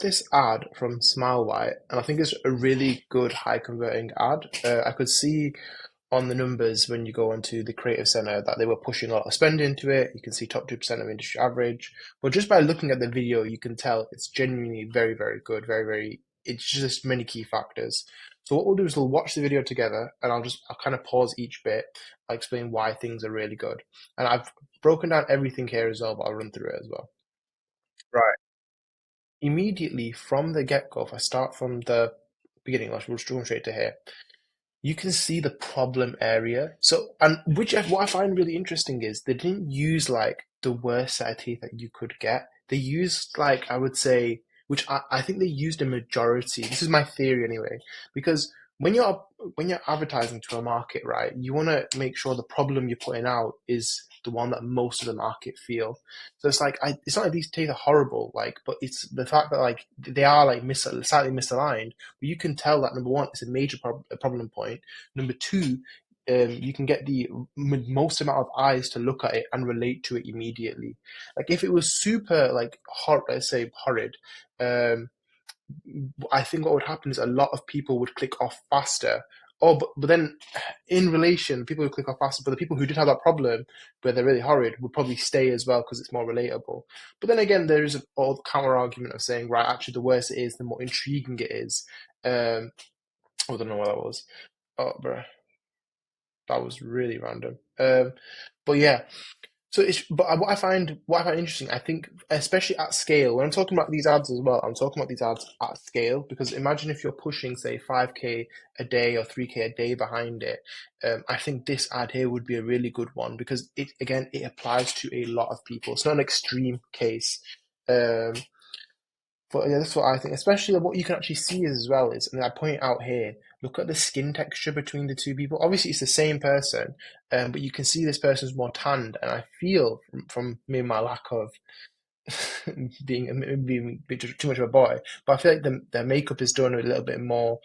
this ad from Smile White, and I think it's a really good high converting ad. I could see on the numbers when you go onto the creative center that they were pushing a lot of spend into it. You can see top 2% of industry average, but just by looking at the video, you can tell it's genuinely very, very good. Very, very. It's just many key factors. So what we'll do is we'll watch the video together, and I'll kind of pause each bit. I'll explain why things are really good, and I've broken down everything here as well, but I'll run through it as well. Right. Immediately from the get-go, if I start from the beginning, we'll just go straight to here. You can see the problem area. So, and which what I find really interesting is they didn't use like the worst set of teeth that you could get. They used like I would say, which I think they used a majority. This is my theory anyway, because when you're advertising to a market, right, you want to make sure the problem you're putting out is the one that most of the market feel. So it's like it's not like these teeth are horrible, like, but it's the fact that like they are like slightly misaligned. But you can tell that number one, it's a major problem point. Number two, you can get the most amount of eyes to look at it and relate to it immediately. Like if it was super like let's say horrid, um, I think what would happen is a lot of people would click off faster. Oh, but then in relation, people would click off faster, but the people who did have that problem where they're really horrid would probably stay as well because it's more relatable. But then again, there is an old counter argument of saying, right, actually, the worse it is, the more intriguing it is. I don't know what that was. Oh, bruh, that was really random. But yeah, so it's what I find interesting, I think especially at scale, when I'm talking about these ads as well, I'm talking about these ads at scale because imagine if you're pushing say 5K a day or 3K a day behind it. I think this ad here would be a really good one because it applies to a lot of people. It's not an extreme case. Um, but yeah, that's what I think. Especially what you can actually see as well is, and I point out here, look at the skin texture between the two people. Obviously, it's the same person, but you can see this person's more tanned. And I feel from maybe my lack of being too much of a boy, but I feel like their makeup is done a little bit more.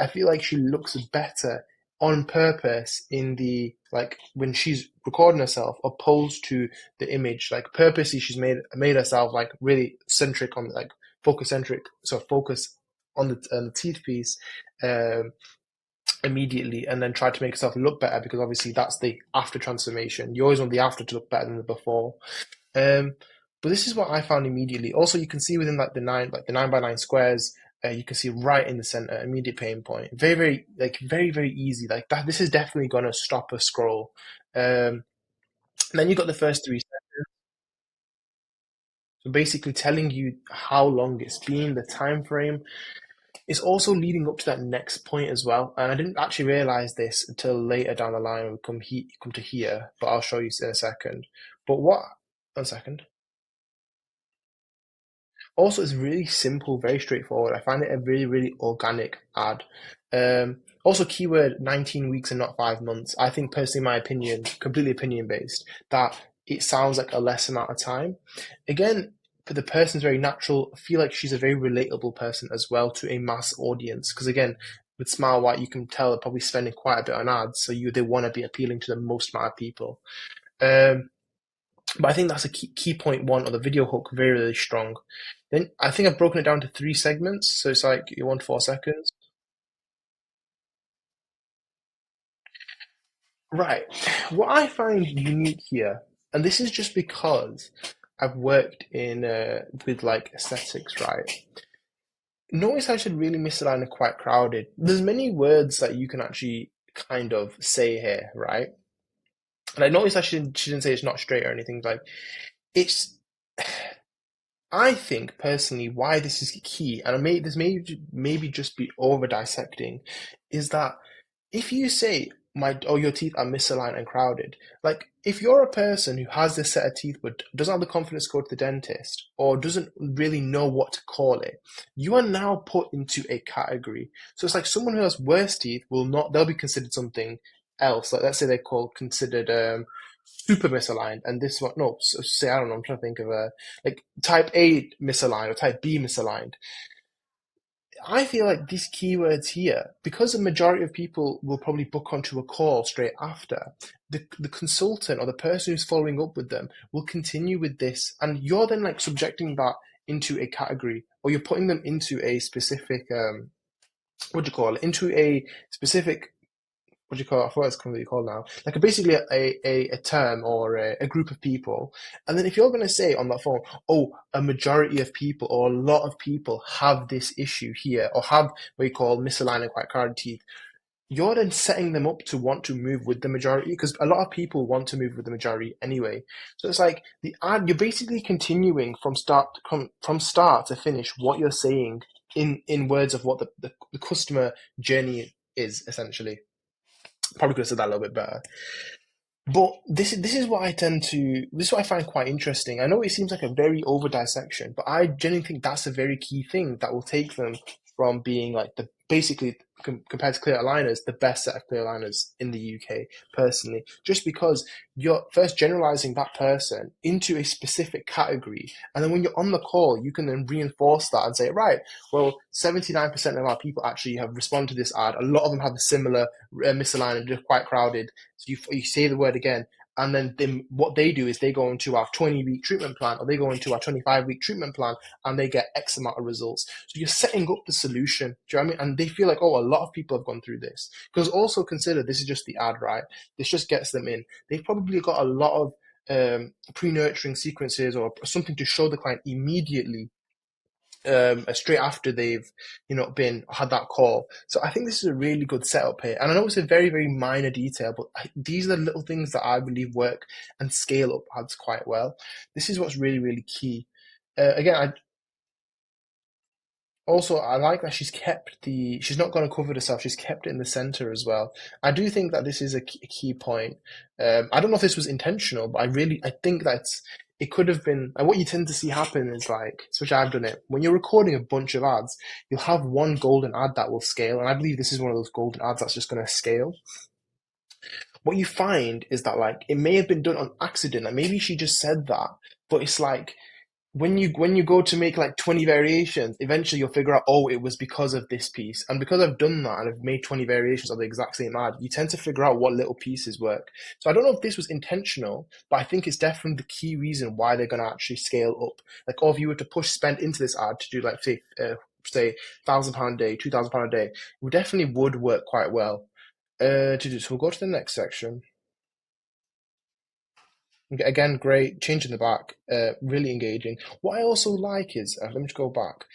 I feel like she looks better on purpose in the like when she's recording herself, opposed to the image. Like purposely, she's made herself like really centric on like focus centric, so focus on the teeth piece. Um, Immediately and then try to make yourself look better because obviously that's the after transformation. You always want the after to look better than the before. Um, but this is what I found immediately. Also, you can see within like the 9x9 squares, you can see right in the center, immediate pain point. Very, very, like very, very easy. Like that, this is definitely gonna stop a scroll. Um, and then you got the first three steps. So basically telling you how long it's been, the time frame. It's also leading up to that next point as well. And I didn't actually realize this until later down the line when we come to here, but I'll show you in a second. But what? One second. Also, it's really simple, very straightforward. I find it a really, really organic ad. Also, keyword 19 weeks and not 5 months. I think, personally, my opinion, completely opinion based, that it sounds like a less amount of time. Again, for the person's very natural. I feel like she's a very relatable person as well to a mass audience. Because again, with Smile White, you can tell they're probably spending quite a bit on ads, so they want to be appealing to the most amount of people. Um, but I think that's a key point one of the video hook, very, really strong. Then I think I've broken it down to three segments. So it's like you want 4 seconds. Right. What I find unique here, and this is just because I've worked in with like aesthetics, right? Notice I should really misalign are quite crowded. There's many words that you can actually kind of say here, right? And I noticed she didn't say it's not straight or anything like it's I think personally why this is key, and this may maybe just be over dissecting, is that if you say your teeth are misaligned and crowded, like if you're a person who has this set of teeth but doesn't have the confidence to go to the dentist or doesn't really know what to call it, you are now put into a category. So it's like someone who has worse teeth will not they'll be considered something else. Like let's say they're called considered super misaligned, and this one no, say I don't know. I'm trying to think of a like type A misaligned or type B misaligned. I feel like these keywords here, because the majority of people will probably book onto a call straight after, the consultant or the person who's following up with them will continue with this, and you're then like subjecting that into a category, or you're putting them into a specific what do you call it? Into a specific, what do you call it? I forgot it's completely called now. Like basically a term or a group of people. And then if you're going to say on that phone, oh, a majority of people or a lot of people have this issue here, or have what you call misaligned and quite crowded teeth, you're then setting them up to want to move with the majority, because a lot of people want to move with the majority anyway. So it's like the ad, you're basically continuing from start to finish what you're saying in words of what the customer journey is essentially. Probably could have said that a little bit better. But this is what I tend to this is what I find quite interesting. I know it seems like a very over dissection, but I genuinely think that's a very key thing that will take them from being like the basically compared to clear aligners, the best set of clear aligners in the UK, personally, just because you're first generalizing that person into a specific category, and then when you're on the call, you can then reinforce that and say, right, well, 79% of our people actually have responded to this ad. A lot of them have a similar misalignment, they're quite crowded. So you say the word again, and then what they do is they go into our 20-week treatment plan, or they go into our 25-week treatment plan, and they get X amount of results. So you're setting up the solution. Do you know what I mean? And they feel like, oh, a lot of people have gone through this. Because also consider this is just the ad, right? This just gets them in. They've probably got a lot of pre-nurturing sequences or something to show the client immediately, straight after they've been had that call. So I think this is a really good setup here, and I know it's a very, very minor detail, but these are the little things that I believe work and scale up ads quite well. This is what's really, really key. Again, I like that she's not going to cover herself. She's kept it in the center as well. I do think that this is a key point. I don't know if this was intentional, but I think it could have been. And what you tend to see happen is like, especially I've done it, when you're recording a bunch of ads, you'll have one golden ad that will scale. And I believe this is one of those golden ads that's just going to scale. What you find is that like, it may have been done on accident. Like maybe she just said that, but it's like, when you go to make like 20 variations, eventually you'll figure out, oh, it was because of this piece. And because I've done that and I've made 20 variations of the exact same ad, you tend to figure out what little pieces work. So I don't know if this was intentional, but I think it's definitely the key reason why they're going to actually scale up. Like, oh, if you were to push spend into this ad to do like, say £1,000 a day, £2,000 a day, it definitely would work quite well. So we'll go to the next section. Again, great. Changing the back, really engaging. What I also like is, let me just go back.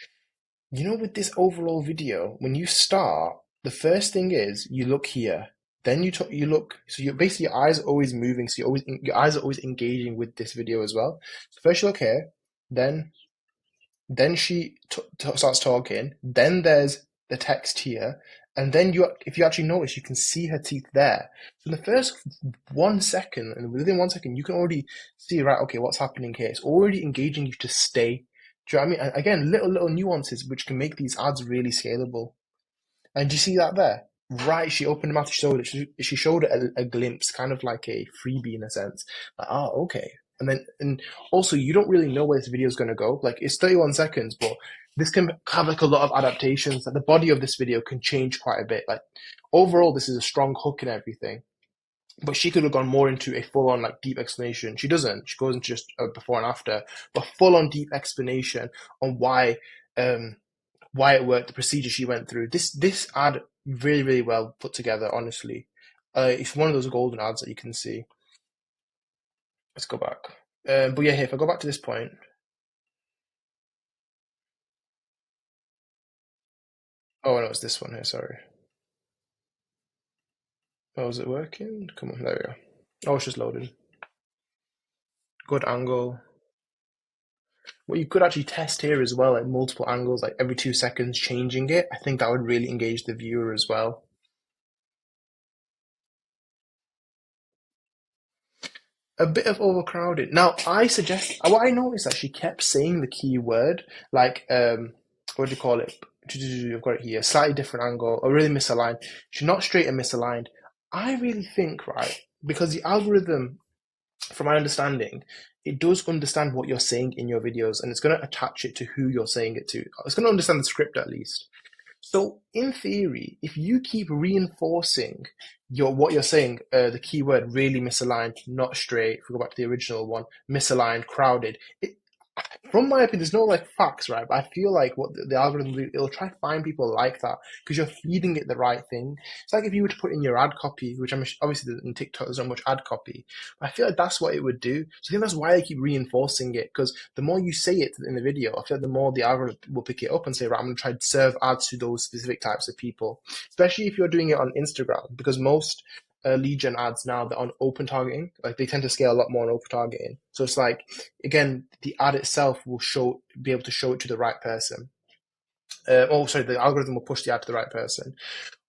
With this overall video, when you start, the first thing is you look here. Then you look, so you're basically your eyes are always moving, so your eyes are always engaging with this video as well. So first you look here, then she starts talking. Then there's the text here, and then if you actually notice, you can see her teeth there. So in the first 1 second, and within 1 second, you can already see, right, okay, what's happening here. It's already engaging you to stay. Do you know what I mean? And again, little nuances which can make these ads really scalable. And do you see that there? Right, she opened her mouth, she showed it a glimpse, kind of like a freebie in a sense. Like, oh, okay. And also, you don't really know where this video is going to go. Like, it's 31 seconds, but this can have like a lot of adaptations. Like, the body of this video can change quite a bit. Like, overall, this is a strong hook and everything. But she could have gone more into a full-on like deep explanation. She doesn't. She goes into just a before and after, but full-on deep explanation on why it worked, the procedure she went through. This ad really, really well put together, honestly. It's one of those golden ads that you can see. Let's go back. But yeah, here, if I go back to this point. Oh, no, it's this one here, sorry. Oh, is it working? Come on, there we go. Oh, it's just loading. Good angle. What you could actually test here as well, like multiple angles, like every 2 seconds changing it. I think that would really engage the viewer as well. A bit of overcrowded. Now, what I noticed that she kept saying the key word, like, what do you call it? I've got it here, slightly different angle, or really misaligned. She's not straight and misaligned. I really think, right, because the algorithm, from my understanding, it does understand what you're saying in your videos, and it's going to attach it to who you're saying it to. It's going to understand the script at least. So in theory, if you keep reinforcing what you're saying, the keyword really misaligned, not straight, if we go back to the original one, misaligned, crowded, from my opinion, there's no like facts, right? But I feel like what the algorithm will do, it'll try to find people like that because you're feeding it the right thing. It's like if you were to put in your ad copy, which I'm obviously in TikTok, there's not much ad copy, but I feel like that's what it would do. So I think that's why I keep reinforcing it because the more you say it in the video, I feel like the more the algorithm will pick it up and say, right, I'm going to try to serve ads to those specific types of people, especially if you're doing it on Instagram because most lead gen ads now they're on open targeting. Like they tend to scale a lot more on open targeting. So it's like again, the ad itself will be able to show it to the right person. Sorry, the algorithm will push the ad to the right person.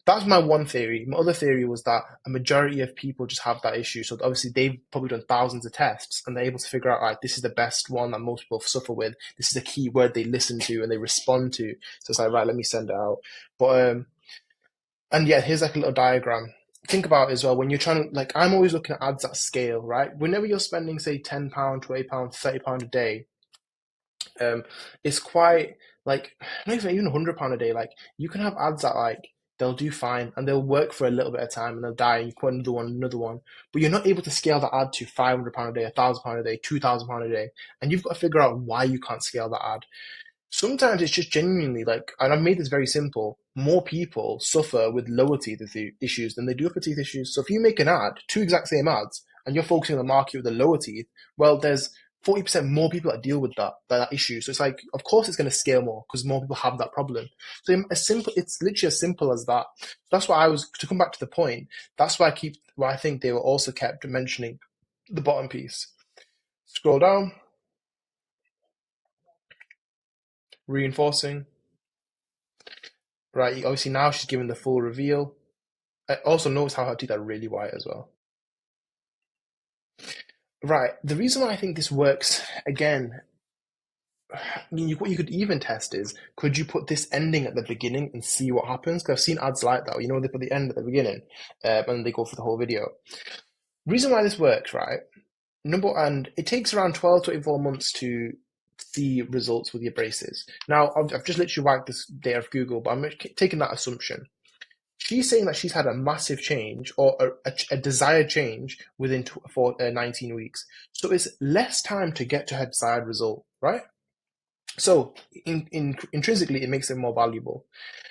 That's my one theory. My other theory was that a majority of people just have that issue. So obviously they've probably done thousands of tests and they're able to figure out, like, this is the best one that most people suffer with. This is a key word they listen to and they respond to. So it's like, right, let me send it out. But and yeah, here's like a little diagram. Think about it as well when you're trying to like. I'm always looking at ads at scale, right? Whenever you're spending say £10, £20, £30 a day, um, it's quite like not even £100 a day. Like you can have ads that like they'll do fine and they'll work for a little bit of time and they'll die and you put another one, but you're not able to scale that ad to £500 a day, £1,000 a day, £2,000 a day, and you've got to figure out why you can't scale that ad. Sometimes it's just genuinely like, and I've made this very simple. More people suffer with lower teeth issues than they do upper teeth issues. So if you make an ad, two exact same ads, and you're focusing on the market with the lower teeth, well, there's 40% more people that deal with that issue. So it's like, of course, it's going to scale more because more people have that problem. So it's literally as simple as that. That's why to come back to the point. That's why I think they were also kept mentioning the bottom piece. Scroll down, reinforcing. Right, obviously now she's given the full reveal. I also notice how her teeth are really white as well. Right, the reason why I think this works, again, what you could even test is, could you put this ending at the beginning and see what happens? Because I've seen ads like that, they put the end at the beginning, and they go for the whole video. Reason why this works, right? And it takes around 12 to 24 months to see results with your braces. Now, I've just literally whacked this data of Google, but I'm taking that assumption. She's saying that she's had a massive change or a desired change within 19 weeks. So it's less time to get to her desired result, right? So intrinsically, it makes it more valuable.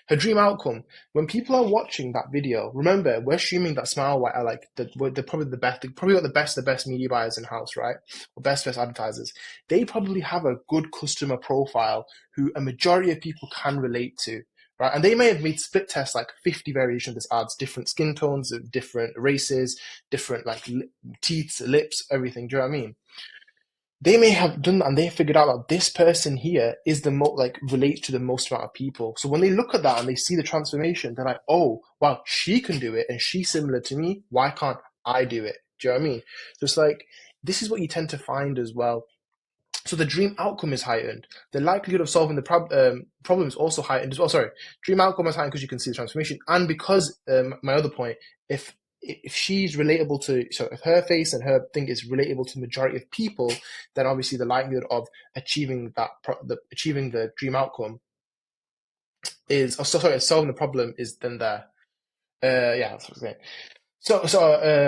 Her dream outcome. When people are watching that video, remember we're assuming that Smile White are like they're probably the best. They probably got the best media buyers in house, right? Or best advertisers. They probably have a good customer profile who a majority of people can relate to, right? And they may have made split tests like 50 variations of this ads, different skin tones, different races, different like teeth, lips, everything. Do you know what I mean? They may have done that and they figured out that this person here is the most like relates to the most amount of people. So when they look at that and they see the transformation, they're like, oh, wow, she can do it and she's similar to me. Why can't I do it? Do you know what I mean? So it's like, this is what you tend to find as well. So the dream outcome is heightened. The likelihood of solving the problem is also heightened as well. Sorry, dream outcome is heightened because you can see the transformation, and because my other point, if she's relatable to, so if her face and her thing is relatable to the majority of people, then obviously the likelihood of achieving achieving the dream outcome is, oh, sorry, solving the problem is then there. Yeah, that's what I'm saying. Blah,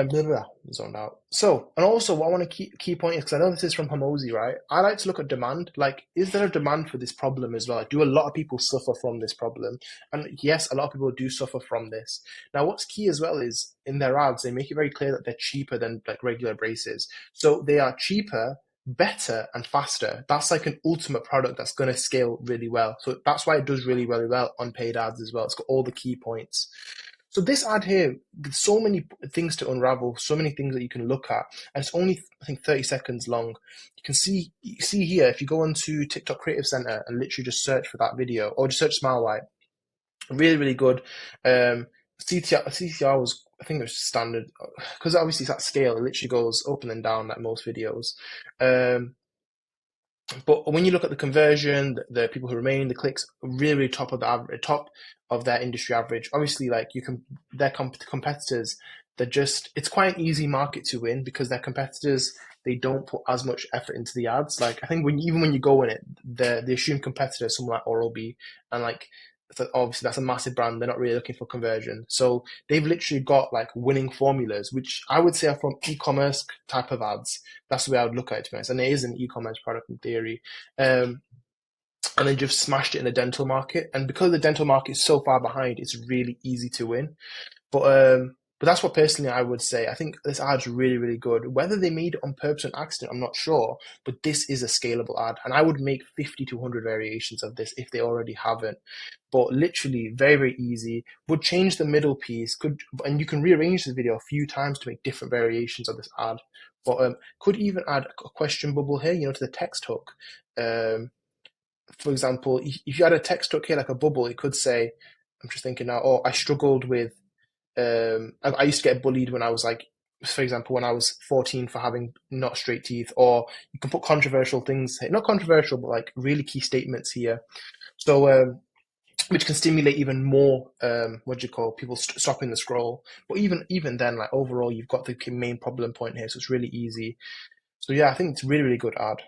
blah, blah, zoned out. So, and also what I want to key point is, because I know this is from Hamosi, right? I like to look at demand. Like, is there a demand for this problem as well? Like, do a lot of people suffer from this problem? And yes, a lot of people do suffer from this. Now, what's key as well is in their ads, they make it very clear that they're cheaper than like regular braces. So they are cheaper, better, and faster. That's like an ultimate product that's going to scale really well. So that's why it does really, really well on paid ads as well. It's got all the key points. So this ad here, there's so many things to unravel, so many things that you can look at, and it's only I think 30 seconds long. You see here if you go onto TikTok Creative Center and literally just search for that video, or just search Smile White, really really good. CTR was I think it was standard because obviously it's at scale. It literally goes up and then down like most videos. But when you look at the conversion, the people who remain, the clicks, really, really top of the average, top of their industry average. Obviously, like their competitors, it's quite an easy market to win because their competitors, they don't put as much effort into the ads. Like I think even when you go in it, the assumed competitor is someone like Oral-B, and like So obviously that's a massive brand. They're not really looking for conversion. So they've literally got like winning formulas, which I would say are from e-commerce type of ads. That's the way I would look at it, to be honest. And it is an e-commerce product in theory. Um, and then just smashed it in the dental market. And because the dental market is so far behind, it's really easy to win. But that's what personally I would say. I think this ad's really, really good. Whether they made it on purpose or an accident, I'm not sure. But this is a scalable ad, and I would make 50 to 100 variations of this if they already haven't. But literally, very, very easy. Would change the middle piece. And you can rearrange the video a few times to make different variations of this ad. But could even add a question bubble here, to the text hook. Um, for example, if you had a text hook here like a bubble, it could say, I'm just thinking now, oh, I struggled with I used to get bullied when I was like, for example, when I was 14 for having not straight teeth, or you can put controversial things, not controversial, but like really key statements here. So, which can stimulate even more, what do you call people stopping the scroll. But even then, like overall, you've got the main problem point here, so it's really easy. So yeah, I think it's a really, really good ad.